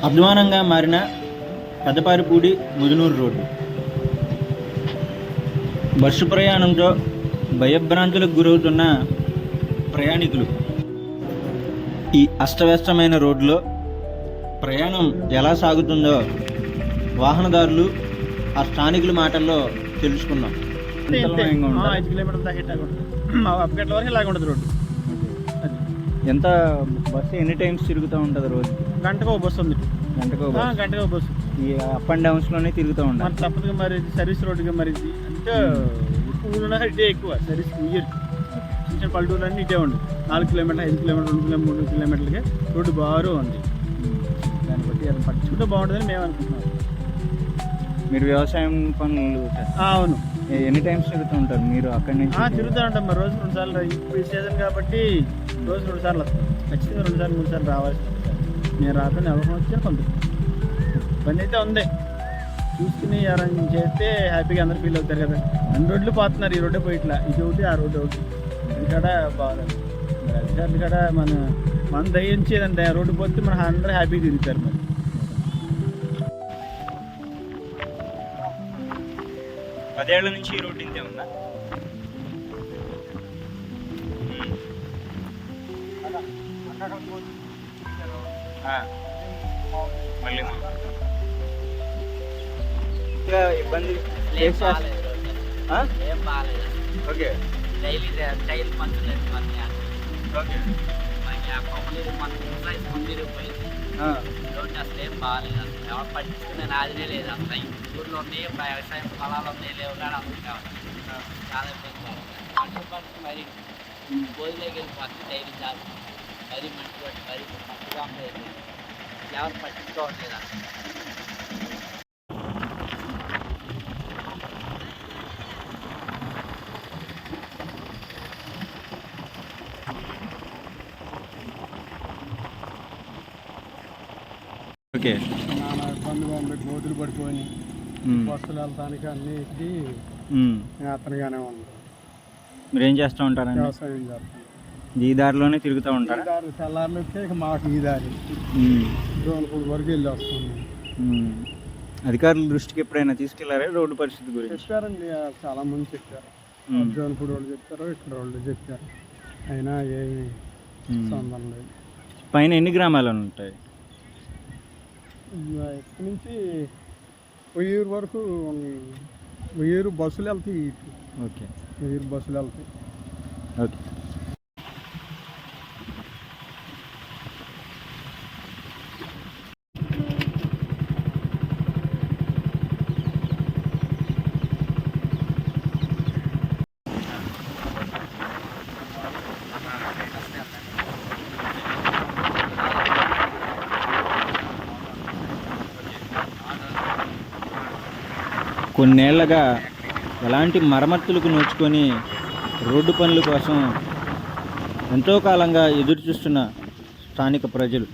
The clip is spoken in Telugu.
అధ్వానంగా మారిన పెదపారిపూడి ముదునూరు రోడ్డు. బస్సు ప్రయాణంతో భయభ్రాంతులకు గురవుతున్న ప్రయాణికులు. ఈ అస్తవ్యస్తమైన రోడ్లో ప్రయాణం ఎలా సాగుతుందో వాహనదారులు ఆ స్థానికుల మాటల్లో తెలుసుకున్నాం. 5 కిలోమీటర్ల దాకా అప్పగట్ల వరకు ఇలాగ ఉంటుంది రోడ్డు. ఎంత బస్సు ఎన్ని టైమ్స్ తిరుగుతూ ఉంటుంది రోజు? గంటకు ఒక బస్సు ఉంది. గంటకు ఒక బస్సు ఈ అప్ అండ్ డౌన్స్లోనే తిరుగుతూ ఉంటాం. మరి తప్పదుగా మరి సర్వీస్ రోడ్డుగా మరి అంటే ఊళ్ళో ఇటే ఎక్కువ సర్వీస్ ఇయర్ చిన్న చిన్న పల్లెటూరులన్నీ ఇటే ఉంది. 4 కిలోమీటర్లు 5 కిలోమీటర్లు 2 కిలోమీటర్లు 3 కిలోమీటర్లకి రోడ్డు బారు ఉంది. దాన్ని బట్టి అది పట్టించుకుంటే బాగుంటుందని మేము అనుకుంటున్నాం. మీరు వ్యవసాయం పనులు అవును. ఎన్ని టైమ్స్ తిరుగుతూ ఉంటారు మీరు అక్కడి నుంచి? తిరుగుతూ ఉంటాం మరి రోజు 2 సార్లు. ఇప్పుడు ఈ సీజన్ కాబట్టి రోజు 2 సార్లు వస్తాం. ఖచ్చితంగా 2 సార్లు 3 సార్లు రావాల్సి ఉంటుంది. నేను రాకుండా ఎవరికి వచ్చాను కొంత పని అయితే ఉంది. చూసుకుని ఎవరైనా చేస్తే హ్యాపీగా అందరూ ఫీల్ అవుతారు కదా. 2 రోడ్లు పోతున్నారు. ఈ రోడ్డే పోయిట్లా, ఇది ఒకటి ఆ రోడ్డు ఒకటి. ఇది కూడా బాగాలేదు. మరి అధికారులు కూడా మన దయించేదంటే రోడ్డు పోతే మన అందరూ హ్యాపీగా తిరుగుతారు. మరి 10 ఏళ్ల నుంచి ఈ రోడ్డు ఇంతే ఉందా? మళ్ళీ ఇంకా ఇబ్బంది ఓకే. టైల్ మంచిలేదు ఓకే. రోడ్డు అసలు ఏం బాగాలేదు. అసలు ఎవరు పట్టించుకునే నాదినే లేదు. అసలు ఊళ్ళో ఉన్నాయి వ్యవసాయం పొలాలు ఉన్నాయి లేవు కానీ అసలు చాలా ఇబ్బంది పడుతుంది. మరి భోజనకి వెళ్ళిపోతుంది డైలీ జాబ్. మరీ మంచి పట్టి మరీ మంచిగా ఉండేది. ఎవరు పట్టించుకోవట్లేదు అసలు. ఓకే. ఇబ్బందిగా ఉంది. గోతులు పడిపోయినాయి. బస్సులు వెళ్తానికి అన్నిటికీ యాత్రగానే ఉంది. మీరు ఏం చేస్తూ ఉంటారండి? వ్యవసాయం చేస్తాం. ఈ దారిలోనే తిరుగుతూ ఉంటారా? తెల్లారులు వస్తే ఇక మాకు ఈ దారి జోన్పూడి వరకు వెళ్ళి వస్తుంది. అధికారుల దృష్టికి ఎప్పుడైనా తీసుకెళ్లారా రోడ్డు పరిస్థితి గురించి? చెప్పారండి, చాలా మంది చెప్పారు. జోన్పూడి వాళ్ళు చెప్పారు, ఇక్కడ వాళ్ళు చెప్పారు. అయినా ఏమి సంబంధం లేదు. పైన ఎన్ని గ్రామాలు ఉంటాయి? ఇక్కడి నుంచి ఉయ్యూరు వరకు ఉయ్యూరు బస్సులు వెళ్తాయి. ఓకే. ఉయ్యూరు బస్సులు వెళ్తాయి. ఓకే. కొన్నేళ్లగా ఎలాంటి మరమ్మతులకు నోచుకొని రోడ్డు పనుల కోసం ఎంతో కాలంగా ఎదురుచూస్తున్న స్థానిక ప్రజలు